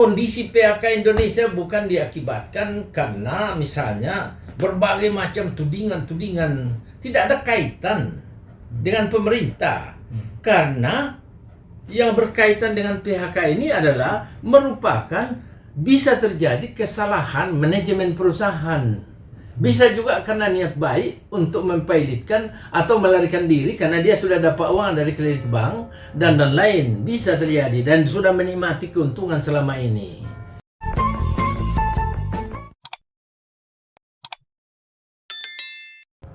Kondisi PHK Indonesia bukan diakibatkan karena misalnya berbagai macam tudingan-tudingan, tidak ada kaitan dengan pemerintah. Karena yang berkaitan dengan PHK ini adalah merupakan bisa terjadi kesalahan manajemen perusahaan. Bisa juga karena niat baik untuk mempilotkan atau melarikan diri karena dia sudah dapat uang dari kredit bank dan lain-lain. Bisa terjadi dan sudah menikmati keuntungan selama ini.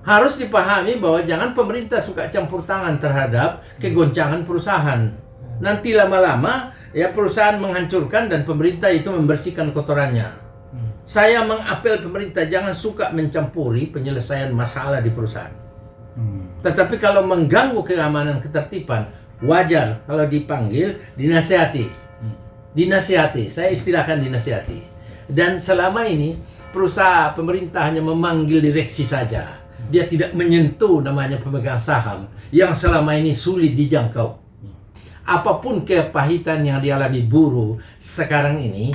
Harus dipahami bahwa jangan pemerintah suka campur tangan terhadap kegoncangan perusahaan. Nanti lama-lama ya perusahaan menghancurkan dan pemerintah itu membersihkan kotorannya. Saya mengapel pemerintah jangan suka mencampuri penyelesaian masalah di perusahaan. Tetapi kalau mengganggu keamanan ketertiban, wajar kalau dipanggil dinasihati. Dinasihati, saya istilahkan dinasihati. Dan selama ini perusahaan pemerintah hanya memanggil direksi saja. Dia tidak menyentuh namanya pemegang saham yang selama ini sulit dijangkau. Apapun kepahitan yang dialami buruh sekarang ini,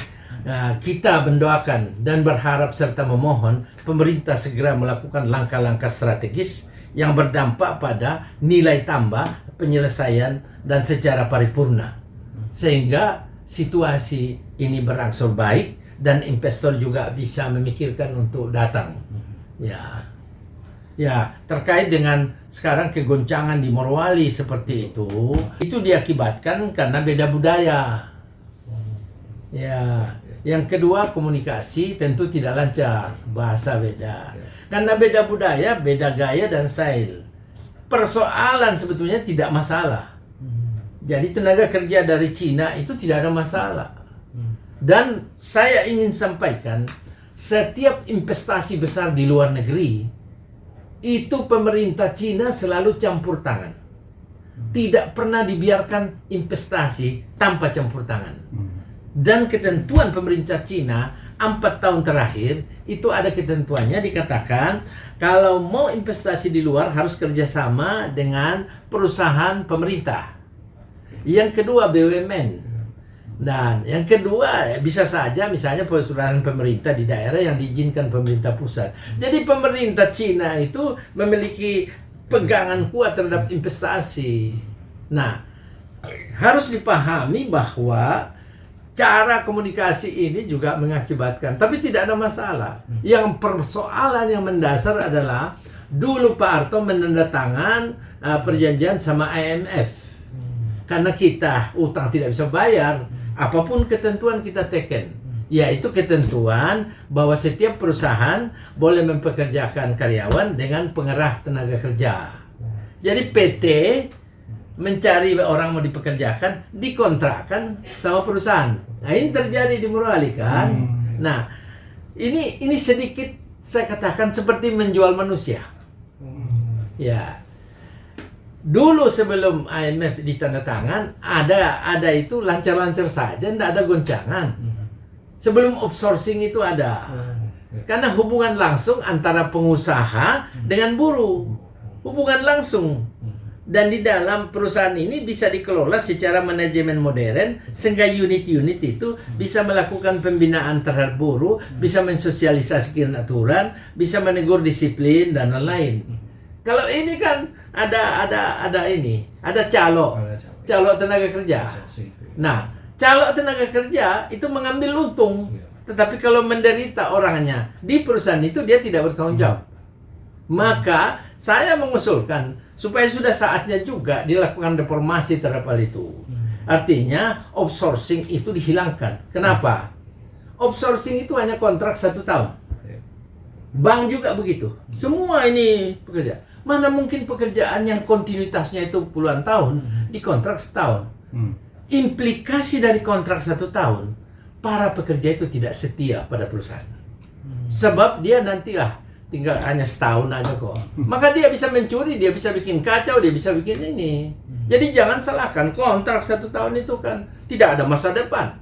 kita mendoakan dan berharap serta memohon pemerintah segera melakukan langkah-langkah strategis yang berdampak pada nilai tambah, penyelesaian, dan secara paripurna. Sehingga situasi ini berangsur baik dan investor juga bisa memikirkan untuk datang. Ya, terkait dengan sekarang kegoncangan di Morowali seperti itu diakibatkan karena beda budaya. Ya, yang kedua komunikasi tentu tidak lancar, bahasa beda. Karena beda budaya, beda gaya dan style. Persoalan sebetulnya tidak masalah. Jadi tenaga kerja dari Cina itu tidak ada masalah. Dan saya ingin sampaikan, setiap investasi besar di luar negeri itu pemerintah Cina selalu campur tangan. Tidak pernah dibiarkan investasi tanpa campur tangan. Dan ketentuan pemerintah Cina 4 tahun terakhir itu ada ketentuannya, dikatakan kalau mau investasi di luar harus kerjasama dengan perusahaan pemerintah. Yang kedua BUMN. Dan yang kedua bisa saja misalnya perusahaan pemerintah di daerah yang diizinkan pemerintah pusat. Jadi pemerintah Cina itu memiliki pegangan kuat terhadap investasi. Nah, harus dipahami bahwa cara komunikasi ini juga mengakibatkan, tapi tidak ada masalah. Yang persoalan yang mendasar adalah dulu Pak Harto menandatangan perjanjian sama IMF. Karena kita utang tidak bisa bayar, apapun ketentuan kita teken, yaitu ketentuan bahwa setiap perusahaan boleh mempekerjakan karyawan dengan pengerah tenaga kerja. Jadi PT mencari orang mau dipekerjakan, dikontrakkan sama perusahaan. Nah, ini terjadi di Morowali kan. Nah, ini sedikit saya katakan seperti menjual manusia. Ya. Dulu sebelum IMF ditandatangan ada itu lancar-lancar saja, tidak ada goncangan. Sebelum outsourcing itu ada. Karena hubungan langsung antara pengusaha dengan buruh. Hubungan langsung. Dan di dalam perusahaan ini bisa dikelola secara manajemen modern sehingga unit-unit itu bisa melakukan pembinaan terhadap buruh, bisa mensosialisasikan aturan, bisa menegur disiplin dan lain-lain. Kalau ini kan ada calo tenaga kerja. Nah, calo tenaga kerja itu mengambil untung, tetapi kalau menderita orangnya di perusahaan itu dia tidak bertanggung jawab. Maka saya mengusulkan supaya sudah saatnya juga dilakukan reformasi terhadap hal itu. Artinya outsourcing itu dihilangkan. Kenapa? Outsourcing itu hanya kontrak 1 tahun. Bank juga begitu. Semua ini pekerja. Mana mungkin pekerjaan yang kontinuitasnya itu puluhan tahun dikontrak setahun. Implikasi dari kontrak 1 tahun, para pekerja itu tidak setia pada perusahaan. Sebab dia nanti tinggal hanya setahun aja kok. Maka dia bisa mencuri, dia bisa bikin kacau, dia bisa bikin ini. Jadi jangan salahkan, kontrak 1 tahun itu kan tidak ada masa depan.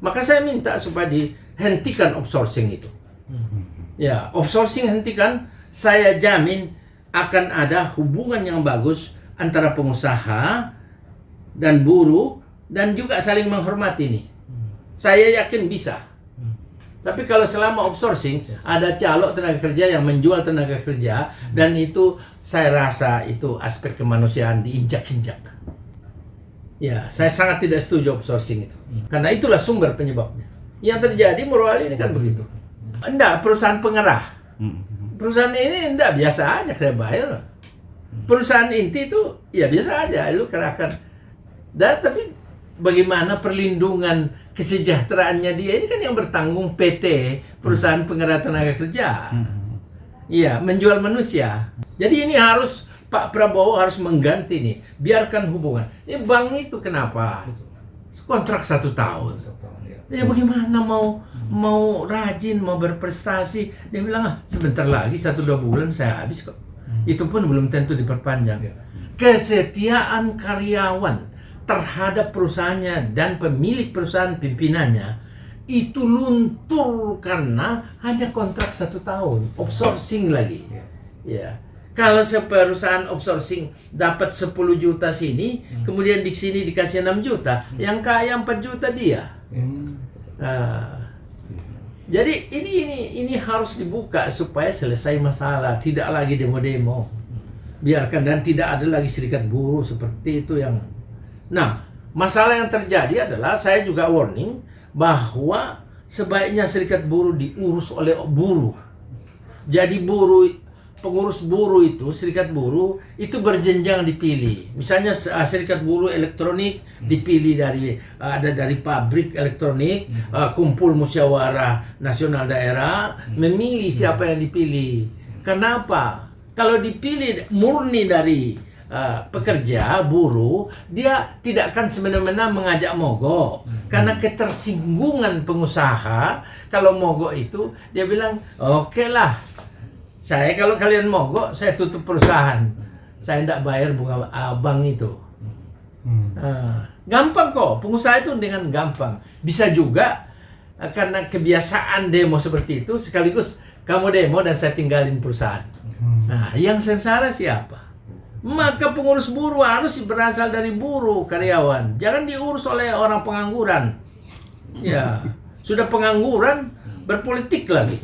Maka saya minta supaya dihentikan outsourcing itu. Ya, outsourcing hentikan, saya jamin akan ada hubungan yang bagus antara pengusaha dan buruh dan juga saling menghormati nih. Saya yakin bisa. Tapi kalau selama outsourcing, ada calo tenaga kerja yang menjual tenaga kerja, dan itu saya rasa itu aspek kemanusiaan diinjak-injak. Ya, saya sangat tidak setuju outsourcing itu. Karena itulah sumber penyebabnya. Yang terjadi Morowali ini kan begitu. Enggak, perusahaan pengerah. Perusahaan ini enggak, biasa aja saya bayar. Perusahaan inti itu ya biasa aja, lu kerahkan. Dan tapi bagaimana perlindungan kesejahteraannya dia ini kan yang bertanggung PT, perusahaan penggerak tenaga kerja. Iya, menjual manusia. Jadi ini harus Pak Prabowo harus mengganti nih, biarkan hubungan. Ini bank itu kenapa? Kontrak 1 tahun. Ya bagaimana mau rajin, mau berprestasi? Dia bilang sebentar lagi 1-2 bulan saya habis kok. Itu pun belum tentu diperpanjang. Kesetiaan karyawan terhadap perusahaannya dan pemilik perusahaan pimpinannya itu luntur karena hanya kontrak 1 tahun, outsourcing lagi. Ya, kalau perusahaan outsourcing dapat 10 juta sini, kemudian di sini dikasih 6 juta, yang kaya 4 juta dia. Nah, jadi ini harus dibuka supaya selesai masalah, tidak lagi demo-demo. Biarkan, dan tidak ada lagi serikat buruh seperti itu yang. Nah, masalah yang terjadi adalah saya juga warning bahwa sebaiknya serikat buruh diurus oleh buruh. Jadi pengurus buruh itu, serikat buruh itu berjenjang dipilih. Misalnya serikat buruh elektronik dipilih dari pabrik elektronik, kumpul musyawarah nasional daerah, memilih siapa yang dipilih. Kenapa? Kalau dipilih murni dari pekerja, buruh, dia tidak akan semena-mena mengajak mogok. Karena ketersinggungan pengusaha, kalau mogok itu, dia bilang, oke lah, saya kalau kalian mogok, saya tutup perusahaan. Saya tidak bayar bunga abang itu. Gampang kok, pengusaha itu dengan gampang. Bisa juga, karena kebiasaan demo seperti itu, sekaligus kamu demo dan saya tinggalin perusahaan. Nah, yang sengsara siapa? Maka pengurus buruh harus berasal dari buruh karyawan. Jangan diurus oleh orang pengangguran. Ya, sudah pengangguran berpolitik lagi.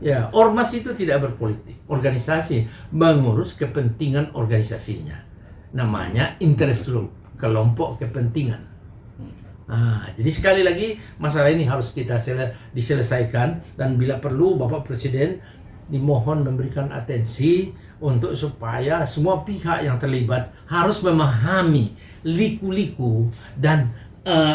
Ya, ormas itu tidak berpolitik. Organisasi mengurus kepentingan organisasinya. Namanya interest group, kelompok kepentingan. Nah, jadi sekali lagi masalah ini harus kita diselesaikan, dan bila perlu Bapak Presiden dimohon memberikan atensi untuk supaya semua pihak yang terlibat harus memahami liku-liku dan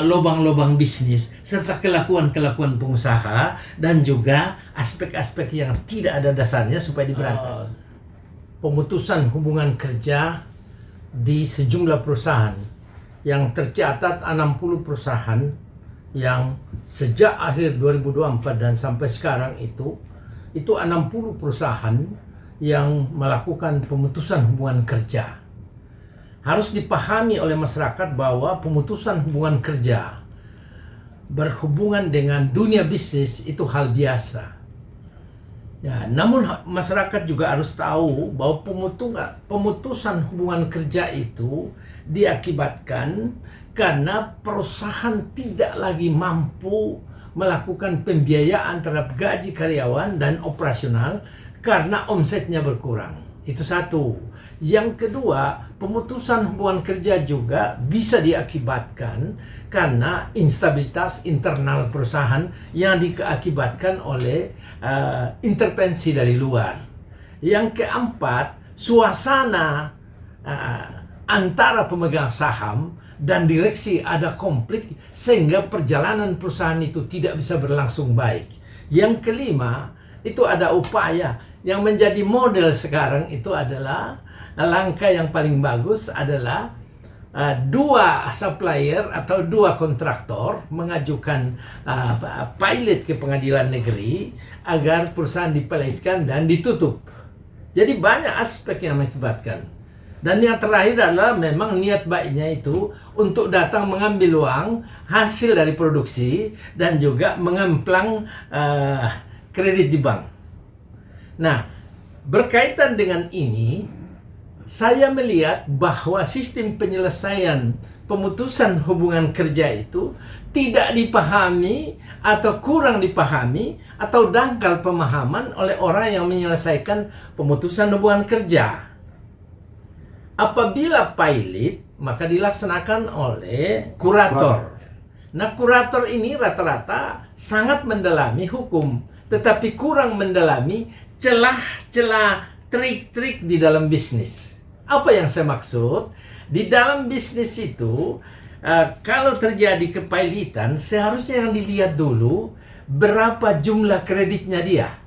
lubang-lubang bisnis serta kelakuan-kelakuan pengusaha, dan juga aspek-aspek yang tidak ada dasarnya supaya diberantas. Pemutusan hubungan kerja di sejumlah perusahaan yang tercatat 60 perusahaan yang sejak akhir 2024 dan sampai sekarang itu 60 perusahaan yang melakukan pemutusan hubungan kerja. Harus dipahami oleh masyarakat bahwa pemutusan hubungan kerja berhubungan dengan dunia bisnis itu hal biasa. Ya, namun masyarakat juga harus tahu bahwa pemutusan hubungan kerja itu diakibatkan karena perusahaan tidak lagi mampu melakukan pembiayaan terhadap gaji karyawan dan operasional karena omsetnya berkurang. Itu satu. Yang kedua, pemutusan hubungan kerja juga bisa diakibatkan karena instabilitas internal perusahaan yang diakibatkan oleh intervensi dari luar. Yang keempat, suasana antara pemegang saham dan direksi ada konflik sehingga perjalanan perusahaan itu tidak bisa berlangsung baik. Yang kelima, itu ada upaya yang menjadi model sekarang itu adalah langkah yang paling bagus adalah dua supplier atau dua kontraktor mengajukan pilot ke pengadilan negeri agar perusahaan dipilotkan dan ditutup. Jadi banyak aspek yang mengakibatkan. Dan yang terakhir adalah memang niat baiknya itu untuk datang mengambil uang hasil dari produksi dan juga mengemplang kredit di bank. Nah, berkaitan dengan ini, saya melihat bahwa sistem penyelesaian pemutusan hubungan kerja itu tidak dipahami atau kurang dipahami atau dangkal pemahaman oleh orang yang menyelesaikan pemutusan hubungan kerja. Apabila pilot, maka dilaksanakan oleh kurator. Nah, kurator ini rata-rata sangat mendalami hukum, tetapi kurang mendalami celah-celah, trik-trik di dalam bisnis. Apa yang saya maksud? Di dalam bisnis itu, kalau terjadi kepailitan, seharusnya yang dilihat dulu berapa jumlah kreditnya dia.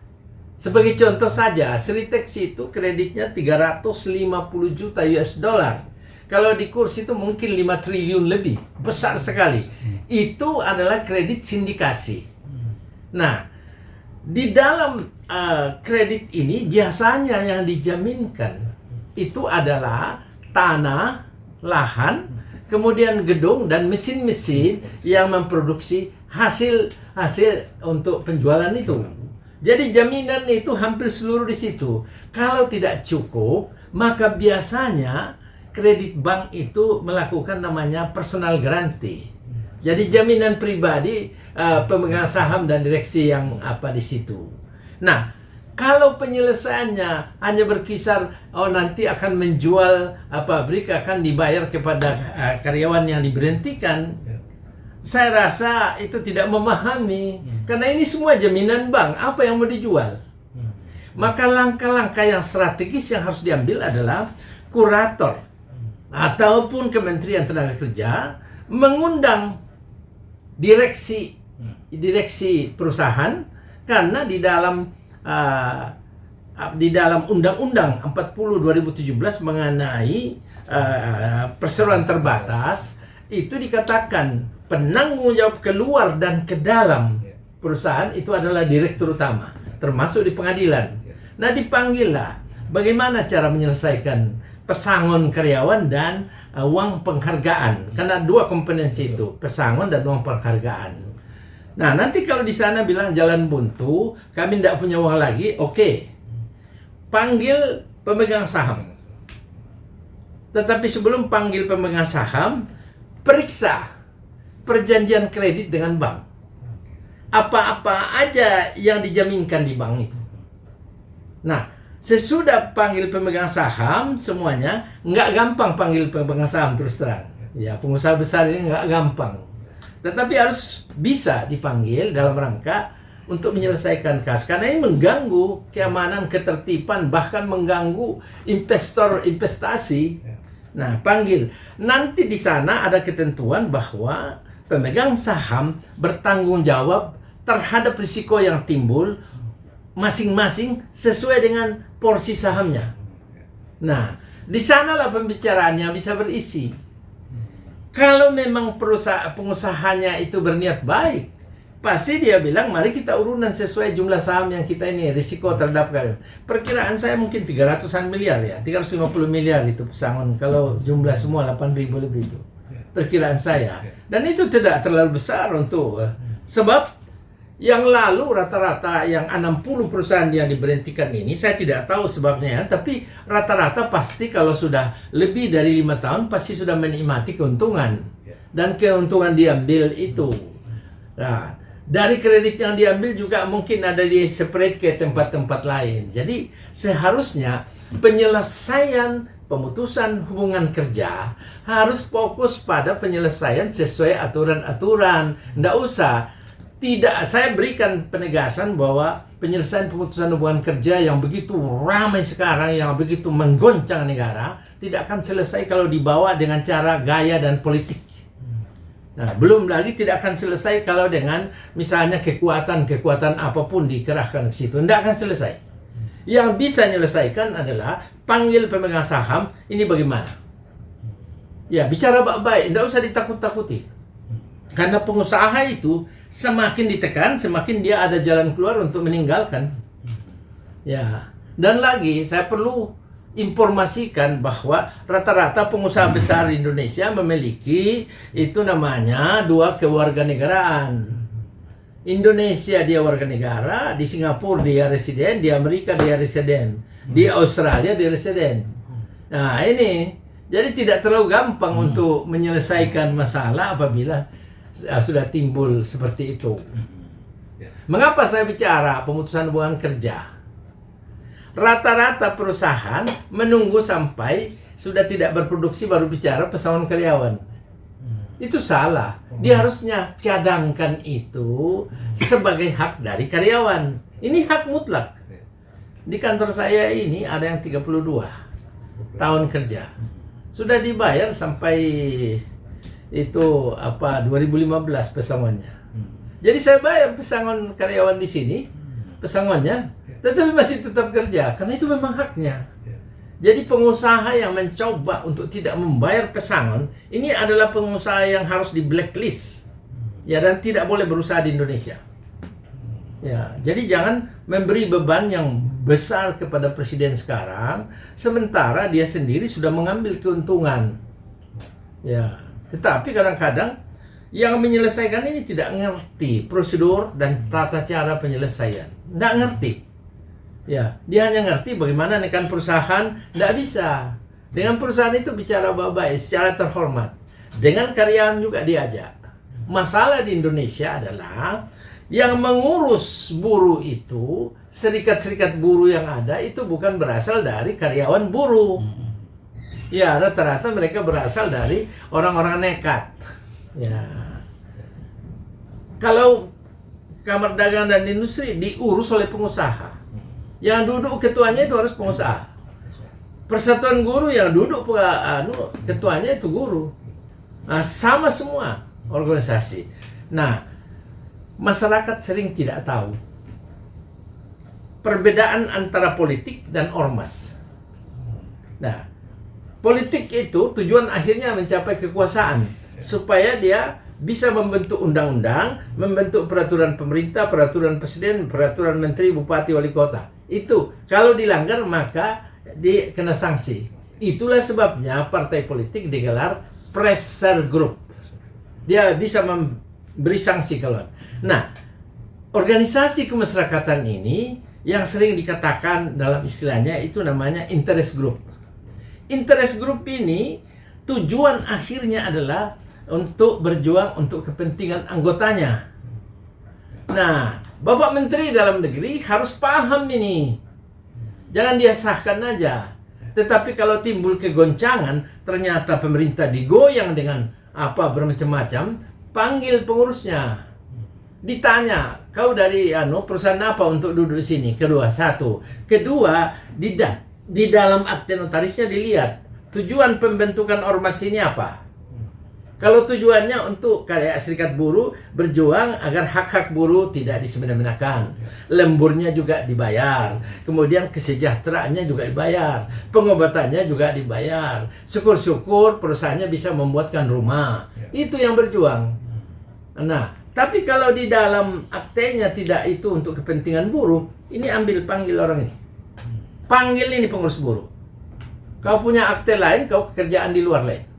Sebagai contoh saja, Sritex itu kreditnya 350 juta US dollar. Kalau di kurs itu mungkin 5 triliun lebih, besar sekali. Itu adalah kredit sindikasi. Nah, di dalam kredit ini biasanya yang dijaminkan itu adalah tanah, lahan, kemudian gedung dan mesin-mesin yang memproduksi hasil untuk penjualan itu. Jadi jaminan itu hampir seluruh di situ. Kalau tidak cukup, maka biasanya kredit bank itu melakukan namanya personal guarantee. Jadi jaminan pribadi pemegang saham dan direksi yang di situ. Nah, kalau penyelesaiannya hanya berkisar nanti akan menjual pabrik akan dibayar kepada karyawan yang diberhentikan, saya rasa itu tidak memahami karena ini semua jaminan bank, apa yang mau dijual. Maka langkah-langkah yang strategis yang harus diambil adalah kurator ataupun Kementerian Tenaga Kerja mengundang direksi perusahaan, karena di dalam Undang-Undang 40 2017 mengenai perseroan terbatas itu dikatakan penanggung jawab keluar dan ke dalam perusahaan itu adalah direktur utama, termasuk di pengadilan. Nah, dipanggillah bagaimana cara menyelesaikan pesangon karyawan dan uang penghargaan, karena dua kompetensi itu, pesangon dan uang penghargaan. Nah, nanti kalau di sana bilang jalan buntu, kami tidak punya uang lagi, oke. Panggil pemegang saham. Tetapi sebelum panggil pemegang saham, periksa perjanjian kredit dengan bank. Apa-apa aja yang dijaminkan di bank itu. Nah, sesudah panggil pemegang saham semuanya, nggak gampang panggil pemegang saham terus terang. Ya, pengusaha besar ini nggak gampang. Tetapi harus bisa dipanggil dalam rangka untuk menyelesaikan kasus. Karena ini mengganggu keamanan, ketertiban, bahkan mengganggu investor investasi. Nah, panggil. Nanti di sana ada ketentuan bahwa pemegang saham bertanggung jawab terhadap risiko yang timbul masing-masing sesuai dengan porsi sahamnya. Nah, di sanalah pembicaraannya bisa berisi. Kalau memang pengusahanya itu berniat baik, pasti dia bilang, mari kita urunan sesuai jumlah saham yang kita ini, risiko terhadap kalian. Perkiraan saya mungkin 300-an miliar ya, 350 miliar itu pesangon, kalau jumlah semua 8.000 lebih itu. Perkiraan saya. Dan itu tidak terlalu besar untuk, sebab yang lalu rata-rata yang 60 perusahaan yang diberhentikan ini, saya tidak tahu sebabnya, tapi rata-rata pasti kalau sudah lebih dari 5 tahun pasti sudah menikmati keuntungan. Dan keuntungan diambil itu. Nah, dari kredit yang diambil juga mungkin ada di spread ke tempat-tempat lain. Jadi seharusnya penyelesaian pemutusan hubungan kerja harus fokus pada penyelesaian sesuai aturan-aturan. Nggak usah. Tidak, saya berikan penegasan bahwa penyelesaian pemutusan hubungan kerja yang begitu ramai sekarang, yang begitu menggoncang negara, tidak akan selesai kalau dibawa dengan cara gaya dan politik. Nah, belum lagi tidak akan selesai kalau dengan misalnya kekuatan apapun dikerahkan ke situ. Tidak akan selesai. Yang bisa menyelesaikan adalah panggil pemegang saham, ini bagaimana? Ya, bicara baik-baik, tidak usah ditakut-takuti. Karena pengusaha itu semakin ditekan, semakin dia ada jalan keluar untuk meninggalkan. Ya, dan lagi saya perlu informasikan bahwa rata-rata pengusaha besar di Indonesia memiliki itu namanya 2 kewarganegaraan. Indonesia dia warga negara, di Singapura dia residen, di Amerika dia residen, di Australia dia residen. Nah, ini Jadi tidak terlalu gampang untuk menyelesaikan masalah apabila sudah timbul seperti itu. Mengapa saya bicara pemutusan hubungan kerja? Rata-rata perusahaan menunggu sampai sudah tidak berproduksi baru bicara pesangon karyawan. Itu salah. Dia harusnya cadangkan itu sebagai hak dari karyawan. Ini hak mutlak. Di kantor saya ini ada yang 32 tahun kerja. Sudah dibayar sampai itu 2015 pesangonnya. Jadi saya bayar pesangon karyawan di sini, pesangonnya, tetapi masih tetap kerja karena itu memang haknya. Jadi pengusaha yang mencoba untuk tidak membayar pesangon ini adalah pengusaha yang harus di blacklist, ya, dan tidak boleh berusaha di Indonesia. Ya, jadi jangan memberi beban yang besar kepada presiden sekarang, sementara dia sendiri sudah mengambil keuntungan. Ya, tetapi kadang-kadang yang menyelesaikan ini tidak ngerti prosedur dan tata cara penyelesaian, tidak ngerti. Ya, dia hanya ngerti bagaimana menekan perusahaan, tidak bisa. Dengan perusahaan itu bicara baik-baik, secara terhormat. Dengan karyawan juga diajak. Masalah di Indonesia adalah yang mengurus buruh itu, serikat-serikat buruh yang ada itu bukan berasal dari karyawan buruh. Ya, rata-rata mereka berasal dari orang-orang nekat. Ya. Kalau Kamar Dagang dan Industri diurus oleh pengusaha. Yang duduk ketuanya itu harus pengusaha. Persatuan Guru yang duduk ketuanya itu guru. Nah, sama semua organisasi. Nah, masyarakat sering tidak tahu perbedaan antara politik dan ormas. Nah, politik itu tujuan akhirnya mencapai kekuasaan supaya dia bisa membentuk undang-undang, membentuk peraturan pemerintah, peraturan presiden, peraturan menteri, bupati, wali kota. Itu kalau dilanggar maka dikena sanksi. Itulah sebabnya partai politik digelar pressure group. Dia bisa memberi sanksi kalau. Nah, organisasi kemasyarakatan ini yang sering dikatakan dalam istilahnya itu namanya interest group. Interest group ini tujuan akhirnya adalah untuk berjuang untuk kepentingan anggotanya. Nah, Bapak Menteri Dalam Negeri harus paham ini. Jangan dia sahkan aja. Tetapi kalau timbul kegoncangan, ternyata pemerintah digoyang dengan bermacam-macam, panggil pengurusnya. Ditanya, kau dari perusahaan apa untuk duduk di sini? Satu. Kedua, di dalam akte notarisnya dilihat tujuan pembentukan ormas ini apa? Kalau tujuannya untuk karya serikat buruh berjuang agar hak-hak buruh tidak disemena-menakan, lemburnya juga dibayar, kemudian kesejahteraannya juga dibayar, pengobatannya juga dibayar, syukur-syukur perusahaannya bisa membuatkan rumah, itu yang berjuang. Nah, tapi kalau di dalam aktenya tidak itu untuk kepentingan buruh, ini panggil orang ini, panggil ini pengurus buruh. Kau punya akte lain, kau kerjaan di luar lain.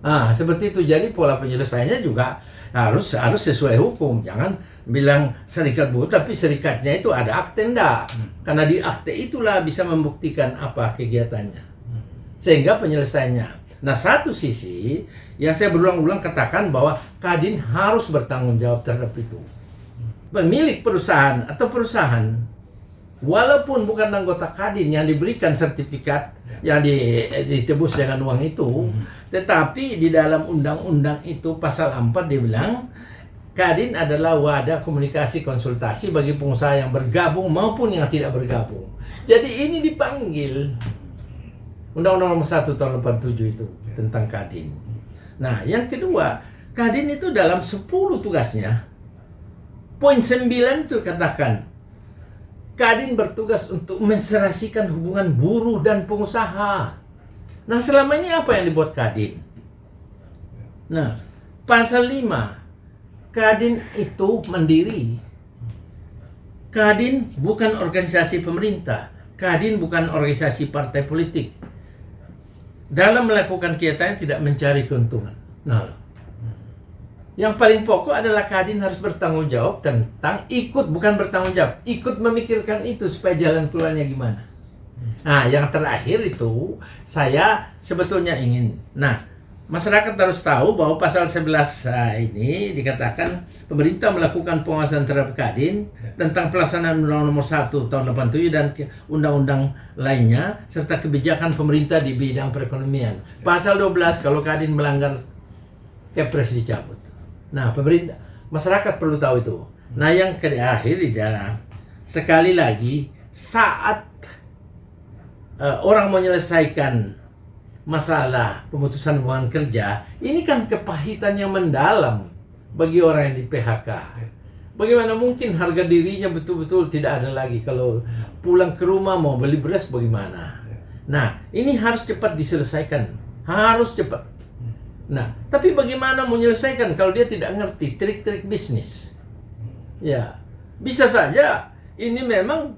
Seperti itu. Jadi pola penyelesaiannya juga harus sesuai hukum. Jangan bilang serikat buruh tapi serikatnya itu ada akte enggak. Karena di akte itulah bisa membuktikan apa kegiatannya. Sehingga penyelesaiannya. Nah, satu sisi yang saya berulang-ulang katakan bahwa Kadin harus bertanggung jawab terhadap itu. Pemilik perusahaan atau perusahaan walaupun bukan anggota Kadin yang diberikan sertifikat yang ditebus dengan uang itu, tetapi di dalam undang-undang itu pasal 4 dia bilang Kadin adalah wadah komunikasi konsultasi bagi pengusaha yang bergabung maupun yang tidak bergabung. Jadi ini dipanggil Undang-Undang Nomor 1 tahun 87 itu tentang Kadin. Nah, yang kedua, Kadin itu dalam 10 tugasnya, poin 9 itu katakan Kadin bertugas untuk menserasikan hubungan buruh dan pengusaha. Nah, selama ini apa yang dibuat Kadin? Nah, pasal 5, Kadin itu mandiri. Kadin bukan organisasi pemerintah. Kadin bukan organisasi partai politik. Dalam melakukan kegiatan tidak mencari keuntungan. Nah, yang paling pokok adalah Kadin harus bertanggung jawab tentang ikut, bukan bertanggung jawab, ikut memikirkan itu supaya jalan keluarnya gimana. Nah, yang terakhir itu saya sebetulnya ingin. Nah, masyarakat harus tahu bahwa pasal 11 ini dikatakan pemerintah melakukan pengawasan terhadap Kadin tentang pelaksanaan Undang-Undang Nomor 1 Tahun 87 dan undang-undang lainnya serta kebijakan pemerintah di bidang perekonomian. Pasal 12 kalau Kadin melanggar Kepres dicabut. Nah, pemerintah, masyarakat perlu tahu itu. Nah, yang terakhir adalah sekali lagi saat orang menyelesaikan masalah pemutusan hubungan kerja, ini kan kepahitan yang mendalam bagi orang yang di PHK. Bagaimana mungkin harga dirinya betul-betul tidak ada lagi kalau pulang ke rumah mau beli beras bagaimana? Nah, ini harus cepat diselesaikan. Harus cepat. Nah, tapi bagaimana menyelesaikan kalau dia tidak ngerti trik-trik bisnis? Ya, bisa saja ini memang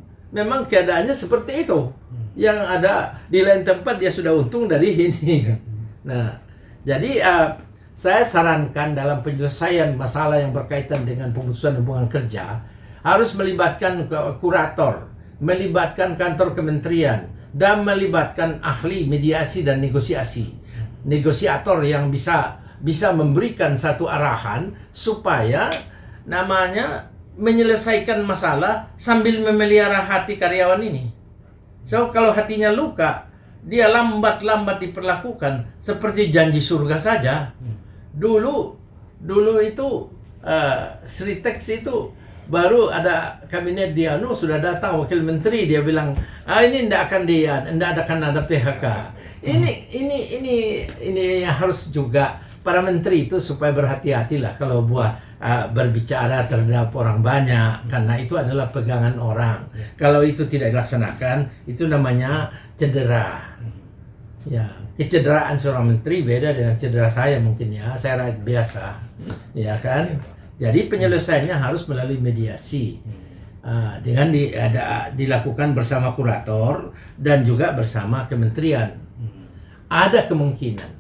keadaannya seperti itu. Yang ada di lain tempat dia sudah untung dari ini. Nah, jadi saya sarankan dalam penyelesaian masalah yang berkaitan dengan pemutusan hubungan kerja harus melibatkan kurator, melibatkan kantor kementerian, dan melibatkan ahli mediasi dan negosiasi, negosiator yang bisa memberikan satu arahan supaya namanya menyelesaikan masalah sambil memelihara hati karyawan ini. So, kalau hatinya luka, dia lambat-lambat diperlakukan seperti janji surga saja. Dulu itu Sritex itu baru ada kabinet dia, sudah datang wakil menteri, dia bilang, ini tidak akan ada PHK. Ini harus juga para menteri itu supaya berhati-hatilah kalau berbicara terhadap orang banyak, karena itu adalah pegangan orang. Kalau itu tidak dilaksanakan, itu namanya cedera. Ya, kecederaan seorang menteri beda dengan cedera saya mungkin ya. Saya rakyat biasa, ya kan. Jadi penyelesaiannya harus melalui mediasi, dengan dilakukan bersama kurator dan juga bersama kementerian. Ada kemungkinan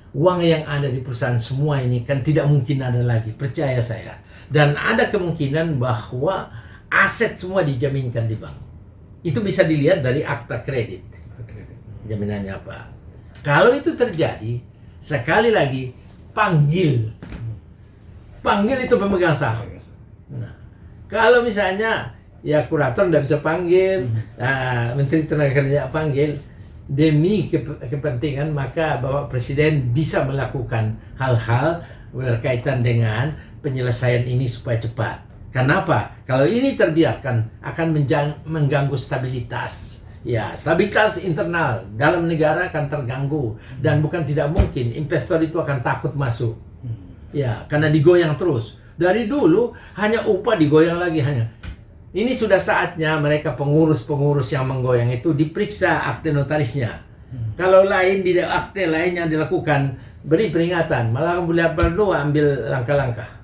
uang yang ada di perusahaan semua ini kan tidak mungkin ada lagi, percaya saya. Dan ada kemungkinan bahwa aset semua dijaminkan di bank. Itu bisa dilihat dari akta kredit. Jaminannya apa? Kalau itu terjadi, sekali lagi panggil itu pemegang saham. Nah, kalau misalnya ya kurator tidak bisa panggil, Menteri Tenaga Kerja panggil, demi kepentingan, maka Bapak Presiden bisa melakukan hal-hal berkaitan dengan penyelesaian ini supaya cepat. Kenapa? Kalau ini terbiarkan akan mengganggu stabilitas. Ya, stabilitas internal dalam negara akan terganggu, dan bukan tidak mungkin investor itu akan takut masuk. Ya, karena digoyang terus. Dari dulu hanya upah digoyang lagi hanya. Ini sudah saatnya mereka pengurus-pengurus yang menggoyang itu diperiksa akte notarisnya. Kalau lain di akte lain yang dilakukan, beri peringatan, malah perlu ambil langkah-langkah.